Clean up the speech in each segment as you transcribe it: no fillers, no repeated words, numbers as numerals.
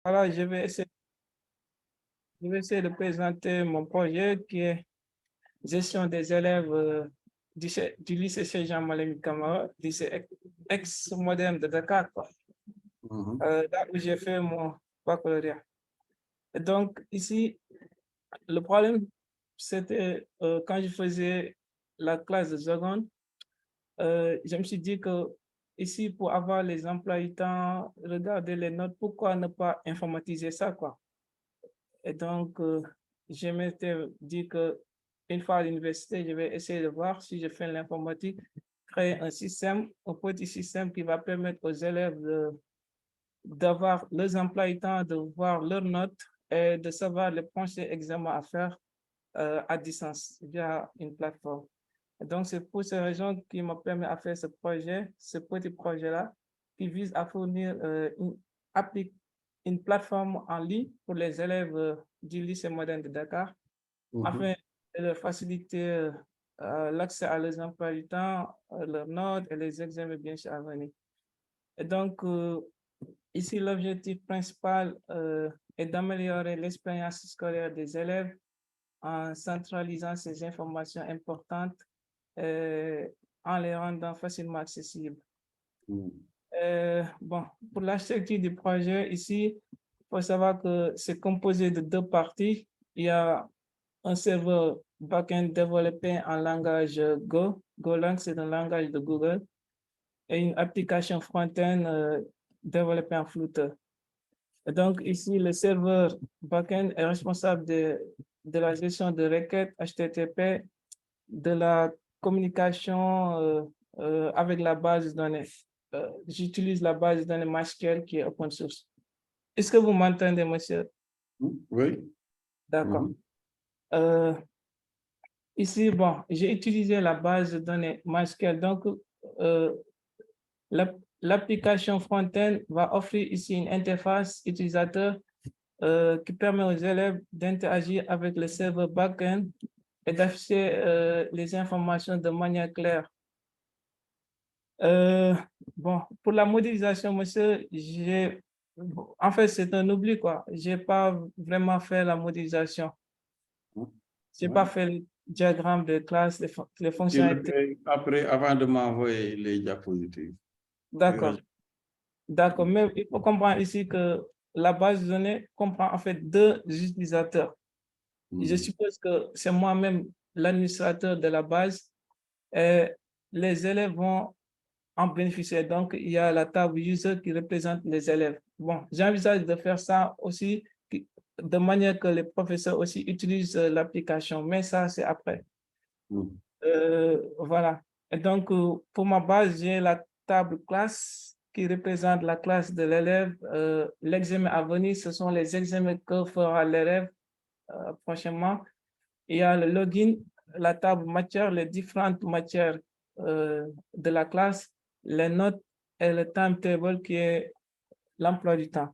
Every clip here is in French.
Voilà, je vais essayer de présenter mon projet qui est gestion des élèves du lycée Cheikh Jean Malem Camara, lycée ex-moderne de Dakar, quoi, là où j'ai fait mon baccalauréat. Et donc, ici, le problème, c'était quand je faisais la classe de seconde, je me suis dit que ici, pour avoir les emplois du temps, regarder les notes, pourquoi ne pas informatiser ça, quoi? Et donc, je m'étais dit que une fois à l'université, je vais essayer de voir si je fais l'informatique, créer un système, un petit système qui va permettre aux élèves d'avoir leurs emplois du temps, de voir leurs notes et de savoir les prochains examens à faire à distance via une plateforme. Et donc, c'est pour ces raisons qui me permet à faire ce projet, ce petit projet-là, qui vise à fournir une plateforme en ligne pour les élèves du lycée moderne de Dakar, afin de leur faciliter l'accès à leurs emplois du temps, leurs notes et les examens bien sûr à venir. Et donc, ici, l'objectif principal est d'améliorer l'expérience scolaire des élèves en centralisant ces informations importantes en les rendant facilement accessibles. Bon, pour l'architecture du projet, ici, il faut savoir que c'est composé de deux parties. Il y a un serveur backend développé en langage Go. Golang, c'est un langage de Google. Et une application front-end développée en Flutter. Et donc, ici, le serveur backend est responsable de la gestion de requêtes HTTP, de la communication avec la base de données. J'utilise la base de données MySQL qui est open source. Est-ce que vous m'entendez, monsieur? Oui. D'accord. Ici, bon, j'ai utilisé la base de données MySQL. Donc, l'application front-end va offrir ici une interface utilisateur qui permet aux élèves d'interagir avec le serveur back-end et d'afficher les informations de manière claire. Bon, pour la modélisation, monsieur, en fait, c'est un oubli, quoi. Je n'ai pas vraiment fait la modélisation. Je n'ai pas fait le diagramme de classe, les fonctionnalités. Après, avant de m'envoyer les diapositives. D'accord. D'accord, mais il faut comprendre ici que la base de données comprend en fait deux utilisateurs. Je suppose que c'est moi-même l'administrateur de la base et les élèves vont en bénéficier. Donc, il y a la table user qui représente les élèves. Bon, j'envisage de faire ça aussi de manière que les professeurs aussi utilisent l'application, mais ça, c'est après. Voilà. Et donc, pour ma base, j'ai la table classe qui représente la classe de l'élève. L'examen à venir, ce sont les examens que fera l'élève prochainement. Il y a le login, la table matière, les différentes matières de la classe, les notes et le timetable qui est l'emploi du temps.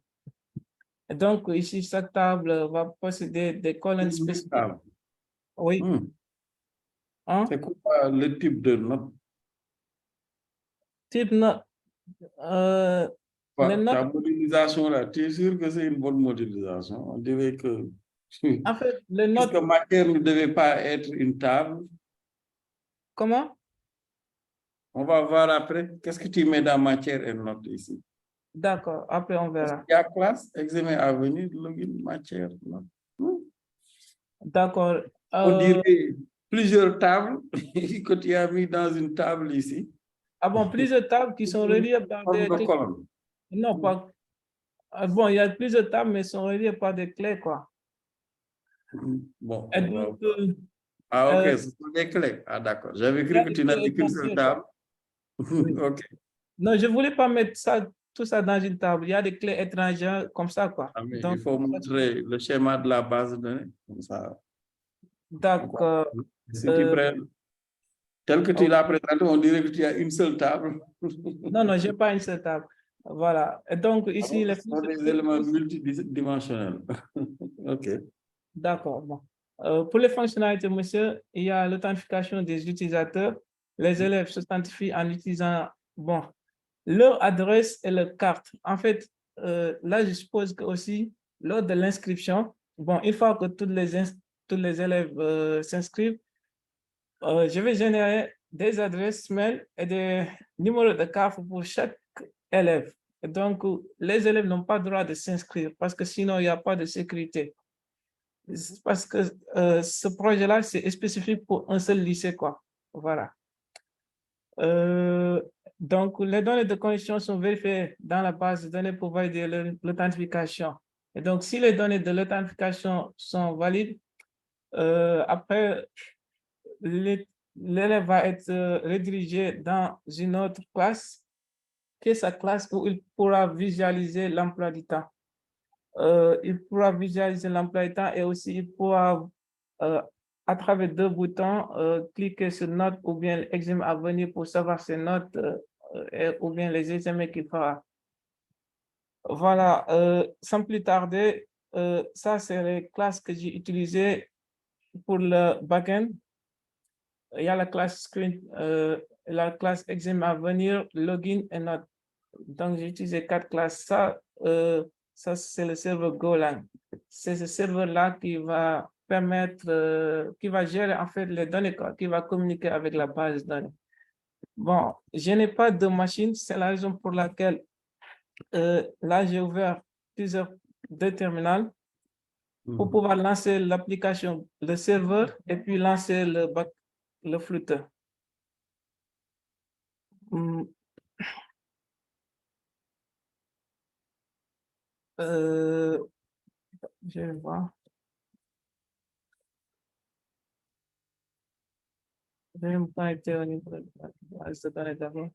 Et donc, ici, cette table va posséder des colonnes spécifiques. Oui. Hein? C'est quoi le type de note? Type note. Les notes. Ta modélisation là, tu es sûr que c'est une bonne modélisation? On dirait que. En fait, les notes. Est-ce que matière ne devait pas être une table? Comment? On va voir après. Qu'est-ce que tu mets dans matière et notes ici? D'accord, après on verra. Il y a classe, examen à venir, login, matière, notes. D'accord. On dirait plusieurs tables que tu as mis dans une table ici. Ah bon, plusieurs tables qui sont reliées par des clés. Non, pas. Bon, il y a plusieurs tables, mais sont reliées par des clés, quoi. Bon. Donc, ah, ok, ce sont des clés. Ah, d'accord. J'avais cru que tu n'avais qu'une seule table. Ok. Non, je ne voulais pas mettre ça, tout ça dans une table. Il y a des clés étrangères comme ça, quoi. Ah, mais donc, il faut montrer le schéma de la base de données. Comme ça. D'accord. Si tu prends, tel que tu l'as présenté, on dirait que tu as une seule table. Non, je n'ai pas une seule table. Voilà. Et donc, ici, ce sont des éléments multidimensionnels. OK. D'accord. Bon. Pour les fonctionnalités, monsieur, il y a l'authentification des utilisateurs. Les élèves se sanctifient en utilisant, bon, leur adresse et leur carte. En fait, là, je suppose que aussi, lors de l'inscription, bon, une fois que tous les élèves s'inscrivent, je vais générer des adresses mail et des numéros de carte pour chaque élève. Et donc, les élèves n'ont pas le droit de s'inscrire parce que sinon, il n'y a pas de sécurité. Parce que ce projet-là, c'est spécifique pour un seul lycée, quoi. Voilà. Donc, les données de connexion sont vérifiées dans la base de données pour valider l'authentification. Et donc, si les données de l'authentification sont valides, après, l'élève va être redirigé dans une autre classe, qui est sa classe où il pourra visualiser l'emploi du temps. Il pourra visualiser l'emploi du temps et aussi il pourra, à travers deux boutons, cliquer sur notes ou bien l'examen à venir pour savoir ses notes ou bien les examens qu'il fera. Voilà, sans plus tarder, ça c'est les classes que j'ai utilisées pour le backend. Il y a la classe screen, la classe examen à venir, login et notes. Donc j'ai utilisé 4 classes. Ça c'est le serveur Golang. C'est ce serveur-là qui va permettre, qui va gérer en fait les données, qui va communiquer avec la base de données. Bon, je n'ai pas de machine, c'est la raison pour laquelle là j'ai ouvert deux terminals pour pouvoir lancer l'application, le serveur et puis lancer le Flutter. Je vais voir. Je vais me connecter au niveau de la base de données d'abord.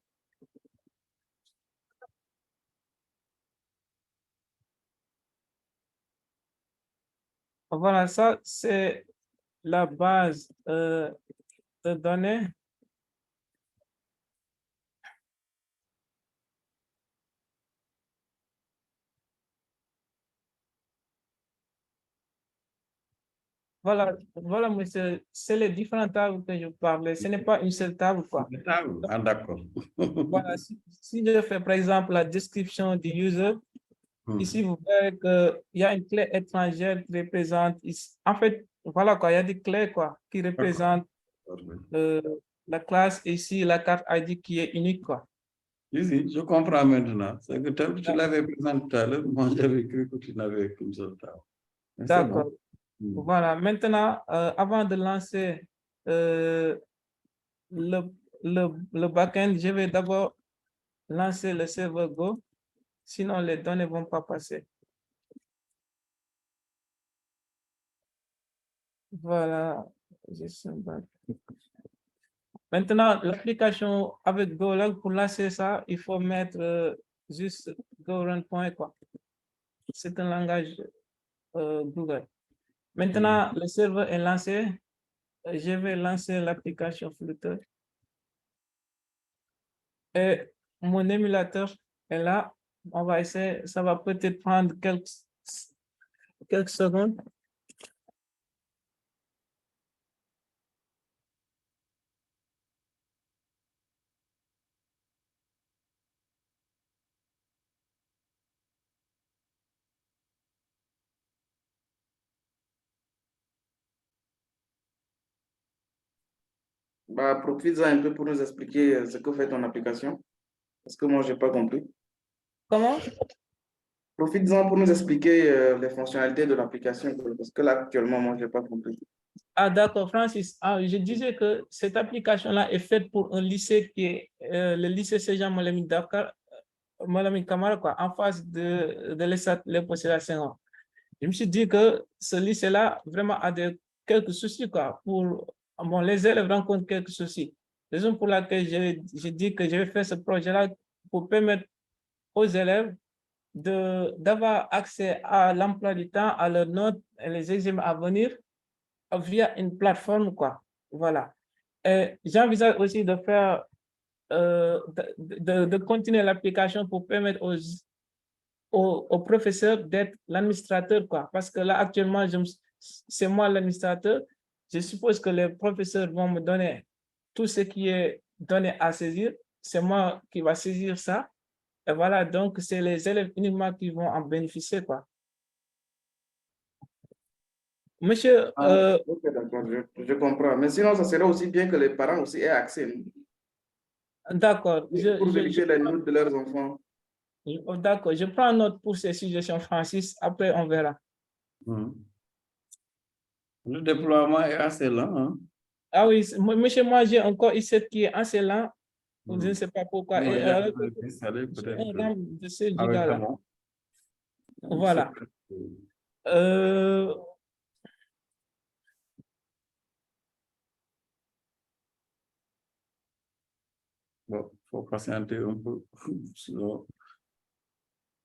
Voilà, ça c'est la base de données. Voilà, voilà, monsieur, c'est les différentes tables que je parlais. Ce n'est pas une seule table, quoi. Ah, d'accord. Voilà, si je fais par exemple la description du user, ici vous verrez qu'il y a une clé étrangère qui représente, en fait, voilà quoi, il y a des clés quoi, qui représentent la classe et ici la carte ID qui est unique quoi. Ici, je comprends maintenant. C'est que tel que tu l'avais présenté tout à l'heure, moi j'avais cru que tu n'avais qu'une seule table. D'accord. Bon. Voilà, maintenant, avant de lancer le, le backend, je vais d'abord lancer le serveur Go, sinon les données ne vont pas passer. Voilà. Maintenant, l'application avec Golang, pour lancer ça, il faut mettre juste GoRun.point, quoi. C'est un langage Google. Maintenant, le serveur est lancé. Je vais lancer l'application Flutter. Et mon émulateur est là. On va essayer. Ça va peut-être prendre quelques secondes. Bah, profite-en un peu pour nous expliquer ce que fait ton application. Parce que moi, je n'ai pas compris. Comment? Profite-en pour nous expliquer les fonctionnalités de l'application. Parce que là, actuellement, moi, je n'ai pas compris. Ah, d'accord, Francis. Ah, je disais que cette application-là est faite pour un lycée qui est le lycée Sejan Malamine Dakar, Malamine Camara, quoi, en face de l'ESAT, Léopold Sédar Senghor. Je me suis dit que ce lycée-là, vraiment, a quelques soucis, quoi. Bon, les élèves rencontrent quelques soucis. Raison pour laquelle j'ai dit que je vais faire ce projet-là pour permettre aux élèves d'avoir accès à l'emploi du temps, à leurs notes et les examens à venir via une plateforme, quoi. Voilà. Et j'envisage aussi de faire, de continuer l'application pour permettre aux professeurs d'être l'administrateur, quoi. Parce que là, actuellement, c'est moi l'administrateur. Je suppose que les professeurs vont me donner tout ce qui est donné à saisir. C'est moi qui va saisir ça. Et voilà, donc c'est les élèves uniquement qui vont en bénéficier, quoi. Monsieur, Ok, d'accord, je comprends. Mais sinon, ça serait aussi bien que les parents aussi aient accès, non? d'accord, Pour vérifier les notes de leurs enfants. d'accord, je prends note pour ces suggestions, Francis. Après, on verra. Le déploiement est assez lent. Hein? Ah oui, monsieur, moi, j'ai encore ici qui est assez lent. Je ne sais pas pourquoi. Non, Et, il y a installé un peut-être RAM de 16 avec gigas là. comment? Voilà. Bon, il faut patienter un peu. Sinon,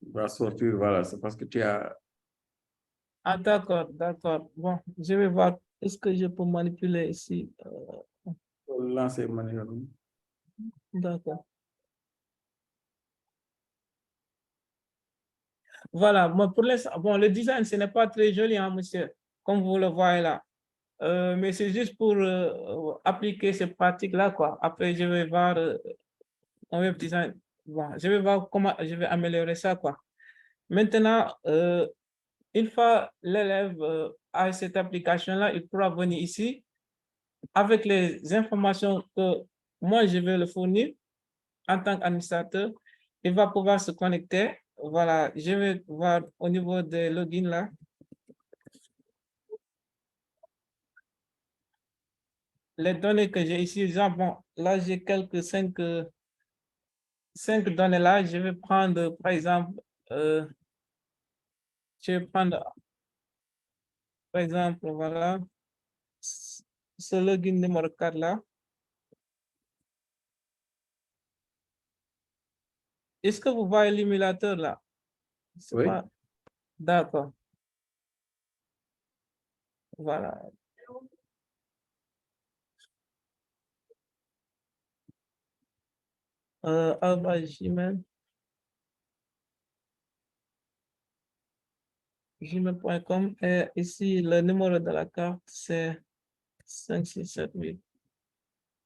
on va sortir, voilà, c'est parce que tu as... Ah, d'accord, d'accord. Bon, je vais voir. Est-ce que je peux manipuler ici? Lancer manuel. D'accord. Voilà, bon, pour l'instant, bon, le design, ce n'est pas très joli, hein, monsieur, comme vous le voyez là. Mais c'est juste pour appliquer ces pratiques-là, quoi. Après, je vais voir un web design. Bon, je vais voir comment je vais améliorer ça, quoi. Maintenant, une fois l'élève a cette application-là, il pourra venir ici avec les informations que moi, je vais le fournir en tant qu'administrateur. Il va pouvoir se connecter. Voilà, je vais voir au niveau des logins là. Les données que j'ai ici, bon, là, j'ai quelques cinq données là. Je vais prendre, par exemple, je vais prendre, par exemple, voilà, ce login numéro 4 là. Est-ce que vous voyez l'émulateur là? Oui. D'accord. Voilà. Gmail. Gmail.com et ici le numéro de la carte c'est 5678.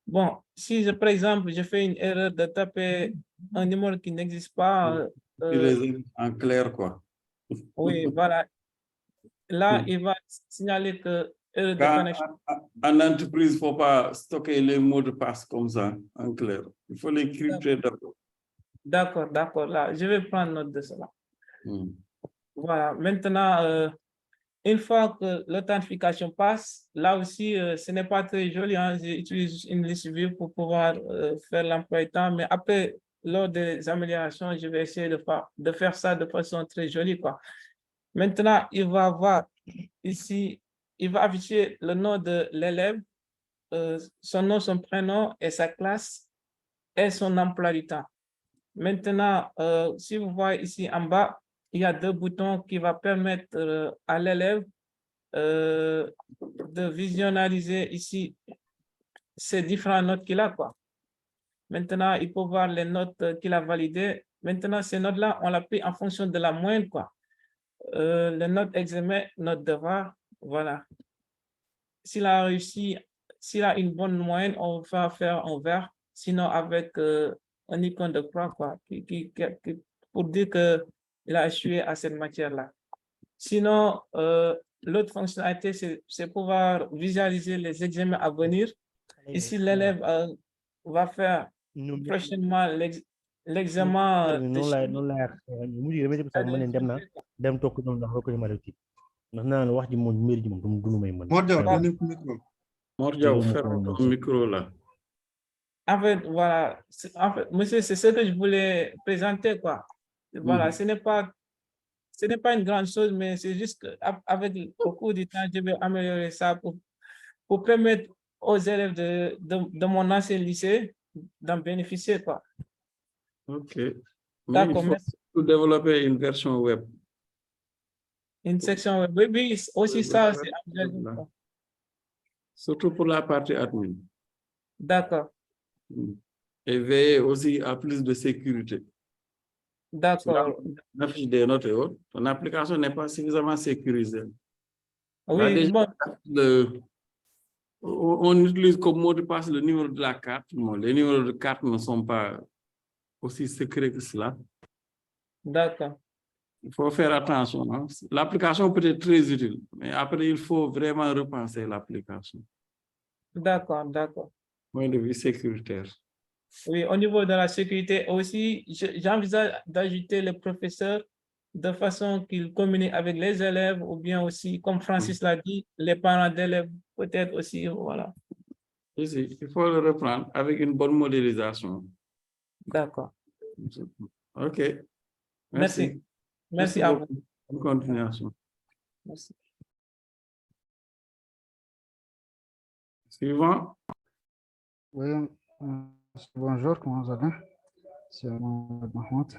Bon, si je, par exemple, je fais une erreur de taper un numéro qui n'existe pas. En clair, quoi. Oui, voilà. Là, il va signaler que erreur de connexion. En entreprise, il ne faut pas stocker les mots de passe comme ça, en clair. Il faut les crypter d'abord. D'accord, d'accord. Là, je vais prendre note de cela. Voilà. Maintenant, une fois que l'authentification passe, là aussi, ce n'est pas très joli. Hein? J'utilise une liste vue pour pouvoir faire l'emploi du temps. Mais après, lors des améliorations, je vais essayer de faire ça de façon très jolie, quoi. Maintenant, il va avoir ici, il va afficher le nom de l'élève, son nom, son prénom et sa classe et son emploi du temps. Maintenant, si vous voyez ici en bas, il y a deux boutons qui vont permettre à l'élève de visualiser ici ces différentes notes qu'il a, quoi. Maintenant, il peut voir les notes qu'il a validées. Maintenant, ces notes-là, on l'a pris en fonction de la moyenne, quoi. Les notes examen, notes devoir, voilà. S'il a réussi, s'il a une bonne moyenne, on va faire un vert. Sinon, avec un icône de croix, quoi, pour dire qu'il a échoué à cette matière-là. Sinon, l'autre fonctionnalité, c'est pouvoir visualiser les examens à venir. Ici, l'élève va faire prochainement l'examen de ferme ton micro là. En fait, voilà. En fait, monsieur, c'est ce que je voulais présenter, quoi. Voilà, ce n'est pas une grande chose, mais c'est juste qu'avec au cours du temps, je vais améliorer ça pour permettre aux élèves de mon ancien lycée d'en bénéficier, quoi. OK. Mais il faut développer une version web. Une section web. Oui, aussi ça, c'est envisageable. Surtout pour la partie admin. D'accord. Et veiller aussi à plus de sécurité. D'accord. L'affiche des notes et autres, ton application n'est pas suffisamment sécurisée. Oui, bon. On utilise comme mot de passe le numéro de la carte. Bon, les numéros de carte ne sont pas aussi secrets que cela. D'accord, Il faut faire attention, hein. L'application peut être très utile, mais après, il faut vraiment repenser l'application, d'accord, d'accord. point de vue sécuritaire. Oui, au niveau de la sécurité aussi, j'envisage d'ajouter les professeurs de façon qu'ils communiquent avec les élèves ou bien aussi, comme Francis l'a dit, les parents d'élèves, peut-être aussi, voilà. Ici, il faut le reprendre avec une bonne modélisation. D'accord. OK. Merci. Merci. Merci à vous. beaucoup. Bonne continuation. Merci. Suivant. Oui, bonjour, comment vous allez? C'est Mohamed Mahmoud.